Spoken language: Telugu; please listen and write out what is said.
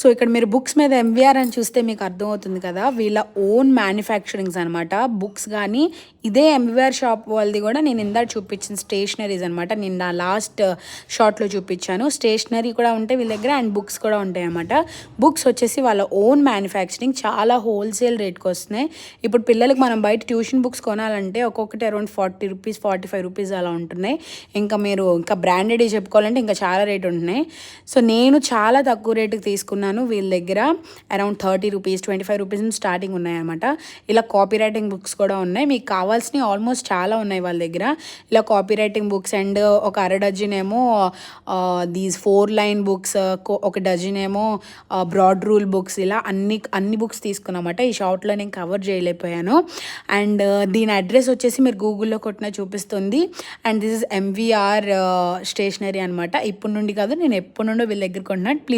సో ఇక్కడ మీరు బుక్స్ మీద ఎంవీఆర్ అని చూస్తే మీకు అర్థమవుతుంది కదా, వీళ్ళ ఓన్ మ్యానుఫ్యాక్చరింగ్స్ అనమాట బుక్స్. కానీ ఇదే ఎంవీఆర్ షాప్ వాళ్ళది కూడా నేను ఇందాక చూపించిన స్టేషనరీస్ అనమాట. నేను నా లాస్ట్ షార్ట్లో చూపించాను. స్టేషనరీ కూడా ఉంటాయి వీళ్ళ దగ్గర అండ్ బుక్స్ కూడా ఉంటాయి అనమాట. బుక్స్ వచ్చేసి వాళ్ళ ఓన్ మ్యానుఫ్యాక్చరింగ్, చాలా హోల్సేల్ రేట్కి వస్తున్నాయి. ఇప్పుడు పిల్లలకి మనం బయట ట్యూషన్ బుక్స్ కొనాలంటే ఒక్కొక్కటి అరౌండ్ 40 రూపీస్ 45 రూపీస్ అలా ఉంటున్నాయి. ఇంకా మీరు ఇంకా బ్రాండెడ్ చెప్పుకోవాలంటే ఇంకా చాలా రేట్ ఉంటున్నాయి. సో నేను చాలా తక్కువ రేటుకి తీసుకున్నాను వీళ్ళ దగ్గర. అరౌండ్ 30 రూపీస్ 25 రూపీస్ నుంచి స్టార్టింగ్ ఉన్నాయన్నమాట. ఇలా కాపీ రైటింగ్ బుక్స్ కూడా ఉన్నాయి. మీకు కావాల్సినవి ఆల్మోస్ట్ చాలా ఉన్నాయి వాళ్ళ దగ్గర. ఇలా కాపీ రైటింగ్ బుక్స్ అండ్ ఒక అర డజన్ ఏమో దీస్ 4 లైన్ బుక్స్, ఒక డజన్ ఏమో బ్రాడ్ రూల్ బుక్స్, ఇలా అన్ని బుక్స్ తీసుకున్నమాట. ఈ షార్ట్లో నేను కవర్ చేయలేకపోయాను. అండ్ దీని అడ్రస్ వచ్చేసి మీరు గూగుల్లో కొట్టినా చూపిస్తుంది. And this is MVR stationery అనమాట. ఇప్పటి నుండి కాదు, నేను ఎప్పటి నుండో వీళ్ళ దగ్గర కొన్నాను. ప్లీజ్